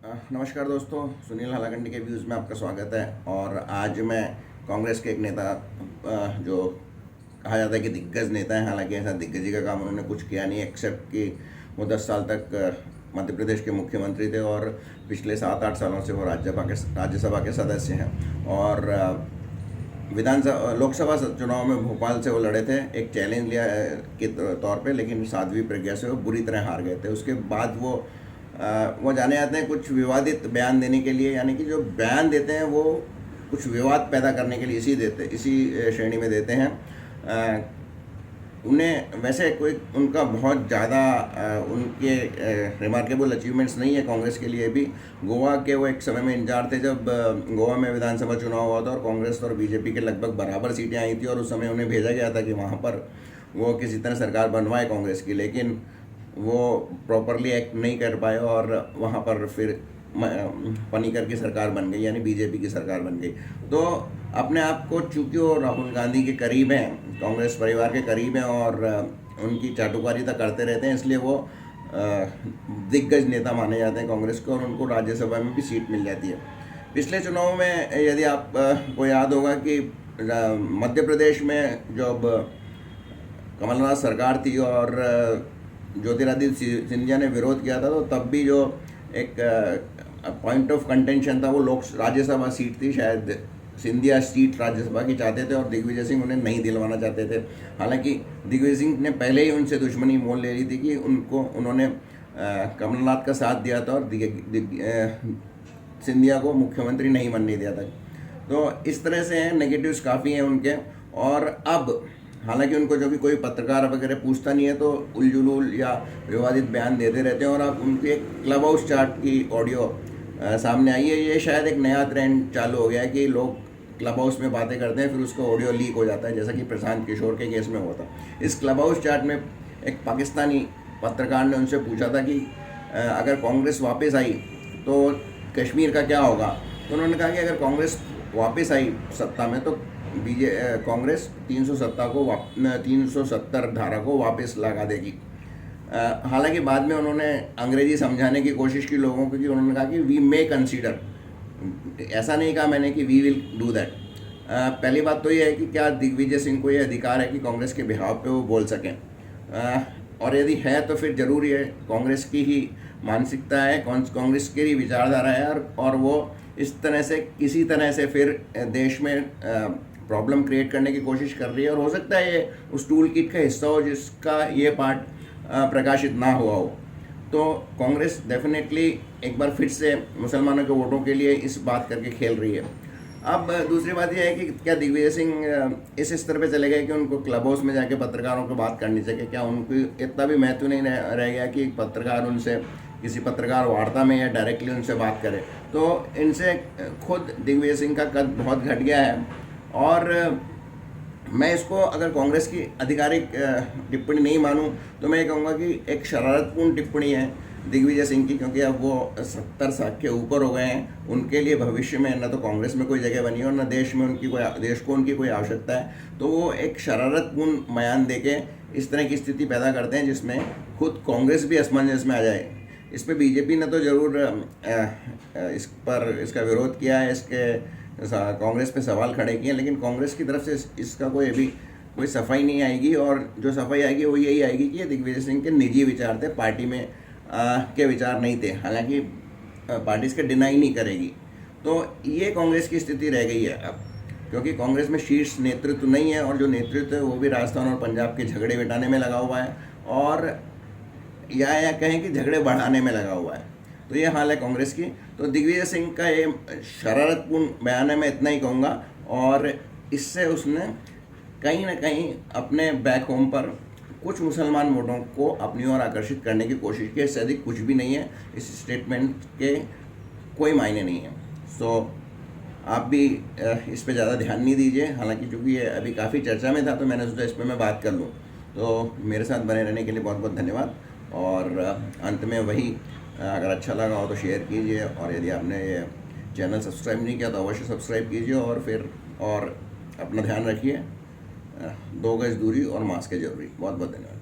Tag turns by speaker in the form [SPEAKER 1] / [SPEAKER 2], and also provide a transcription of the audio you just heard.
[SPEAKER 1] नमस्कार दोस्तों, सुनील हालाकंडी के व्यूज़ में आपका स्वागत है। और आज मैं कांग्रेस के एक नेता जो कहा जाता है कि दिग्गज नेता है, हालांकि ऐसा दिग्गजी का काम उन्होंने कुछ किया नहीं, एक्सेप्ट कि वो 10 साल तक मध्य प्रदेश के मुख्यमंत्री थे और पिछले 7-8 सालों से वो राज्यसभा के सदस्य हैं। और लोकसभा चुनाव में भोपाल से वो लड़े थे, एक चैलेंज लिया के तौर पे, लेकिन साध्वी प्रज्ञा से वो बुरी तरह हार गए थे। उसके बाद वो जाने जाते हैं कुछ विवादित बयान देने के लिए, यानी कि जो बयान देते हैं वो कुछ विवाद पैदा करने के लिए इसी श्रेणी में देते हैं। उन्हें वैसे कोई उनका बहुत ज़्यादा उनके रिमार्केबल अचीवमेंट्स नहीं है कांग्रेस के लिए भी। गोवा के वो एक समय में इंचार्ज थे जब गोवा में विधानसभा चुनाव हुआ था और कांग्रेस और बीजेपी के लगभग बराबर सीटें आई थी, और उस समय उन्हें भेजा गया था कि वहाँ पर वो किसी तरह सरकार बनवाए कांग्रेस की, लेकिन वो प्रॉपरली एक्ट नहीं कर पाए और वहाँ पर फिर पनीकर की सरकार बन गई, यानी बीजेपी की सरकार बन गई। तो अपने आप को चूँकि वो राहुल गांधी के करीब हैं, कांग्रेस परिवार के करीब हैं और उनकी चाटुकारिता करते रहते हैं, इसलिए वो दिग्गज नेता माने जाते हैं कांग्रेस को, और उनको राज्यसभा में भी सीट मिल जाती है। पिछले चुनाव में यदि आप को याद होगा कि मध्य प्रदेश में जब कमलनाथ सरकार थी और ज्योतिरादित्य सिंधिया ने विरोध किया था, तो तब भी जो एक पॉइंट ऑफ कंटेंशन था वो राज्यसभा सीट थी। शायद सिंधिया सीट राज्यसभा की चाहते थे और दिग्विजय सिंह उन्हें नहीं दिलवाना चाहते थे। हालांकि दिग्विजय सिंह ने पहले ही उनसे दुश्मनी मोल ले ली थी कि उन्होंने कमलनाथ का साथ दिया था और सिंधिया को मुख्यमंत्री नहीं बनने दिया था। तो इस तरह से हैं, नेगेटिव्स काफ़ी हैं उनके। और अब हालांकि उनको जो भी कोई पत्रकार वगैरह पूछता नहीं है तो उलझुल या विवादित बयान देते रहते हैं। और अब उनकी एक क्लब हाउस चार्ट की ऑडियो सामने आई है। ये शायद एक नया ट्रेंड चालू हो गया है कि लोग क्लब हाउस में बातें करते हैं, फिर उसका ऑडियो लीक हो जाता है, जैसा कि प्रशांत किशोर के केस में हुआ था। इस क्लब हाउस चार्ट में एक पाकिस्तानी पत्रकार ने उनसे पूछा था कि अगर कांग्रेस वापस आई तो कश्मीर का क्या होगा। तो उन्होंने कहा कि अगर कांग्रेस वापस आई सत्ता में तो कांग्रेस 370 धारा को वापस लगा देगी। हालांकि बाद में उन्होंने अंग्रेजी समझाने की कोशिश की लोगों को, कि उन्होंने कहा कि वी मे कंसीडर, ऐसा नहीं कहा मैंने कि वी विल डू दैट। पहली बात तो ये है कि क्या दिग्विजय सिंह को ये अधिकार है कि कांग्रेस के बिहाव पे वो बोल सकें, और यदि है तो फिर जरूरी है, कांग्रेस की ही मानसिकता है, कांग्रेस की ही विचारधारा है, और वो इस तरह से किसी तरह से फिर देश में प्रॉब्लम क्रिएट करने की कोशिश कर रही है। और हो सकता है ये उस टूल किट का हिस्सा हो जिसका ये पार्ट प्रकाशित ना हुआ हो। तो कांग्रेस डेफिनेटली एक बार फिर से मुसलमानों के वोटों के लिए इस बात करके खेल रही है। अब दूसरी बात यह है कि क्या दिग्विजय सिंह इस स्तर पे चले गए कि उनको क्लब हाउस में जाके पत्रकारों को बात करनी चाहिए? क्या उनको इतना भी महत्व नहीं रह गया कि एक पत्रकार उनसे किसी पत्रकार वार्ता में या डायरेक्टली उनसे बात करे? तो इनसे खुद दिग्विजय सिंह का कद बहुत घट गया है। और मैं इसको अगर कांग्रेस की आधिकारिक टिप्पणी नहीं मानूं तो मैं ये कहूँगा कि एक शरारतपूर्ण टिप्पणी है दिग्विजय सिंह की, क्योंकि अब वो 70 साल के ऊपर हो गए हैं। उनके लिए भविष्य में न तो कांग्रेस में कोई जगह बनी है और न देश को उनकी कोई आवश्यकता है। तो वो एक शरारतपूर्ण बयान देके इस तरह की स्थिति पैदा करते हैं जिसमें खुद कांग्रेस भी असमंजस में आ जाए। इस पर बीजेपी ने तो ज़रूर इसका विरोध किया है, इसके कांग्रेस पे सवाल खड़े किए, लेकिन कांग्रेस की तरफ से इसका कोई सफाई नहीं आएगी। और जो सफाई आएगी वो यही आएगी कि ये दिग्विजय सिंह के निजी विचार थे, पार्टी में के विचार नहीं थे। हालांकि पार्टी इसके डिनाई नहीं करेगी। तो ये कांग्रेस की स्थिति रह गई है अब, क्योंकि कांग्रेस में शीर्ष नेतृत्व नहीं है, और जो नेतृत्व है वो भी राजस्थान और पंजाब के झगड़े मिटाने में लगा हुआ है, और या कहें कि झगड़े बढ़ाने में लगा हुआ है। तो ये हाल है कांग्रेस की। तो दिग्विजय सिंह का ये शरारतपूर्ण बयान है, मैं इतना ही कहूँगा। और इससे उसने कहीं ना कहीं अपने बैक होम पर कुछ मुसलमान वोटों को अपनी ओर आकर्षित करने की कोशिश की। इससे अधिक कुछ भी नहीं है, इस स्टेटमेंट के कोई मायने नहीं है। सो आप भी इस पे ज़्यादा ध्यान नहीं दीजिए। हालांकि चूँकि ये अभी काफ़ी चर्चा में था तो मैंने सोचा इस पर मैं बात कर लूँ। तो मेरे साथ बने रहने के लिए बहुत बहुत धन्यवाद। और अंत में वही, अगर अच्छा लगा हो तो शेयर कीजिए, और यदि आपने ये चैनल सब्सक्राइब नहीं किया तो अवश्य सब्सक्राइब कीजिए। और अपना ध्यान रखिए, 2 गज दूरी और मास्क है जरूरी। बहुत बहुत धन्यवाद।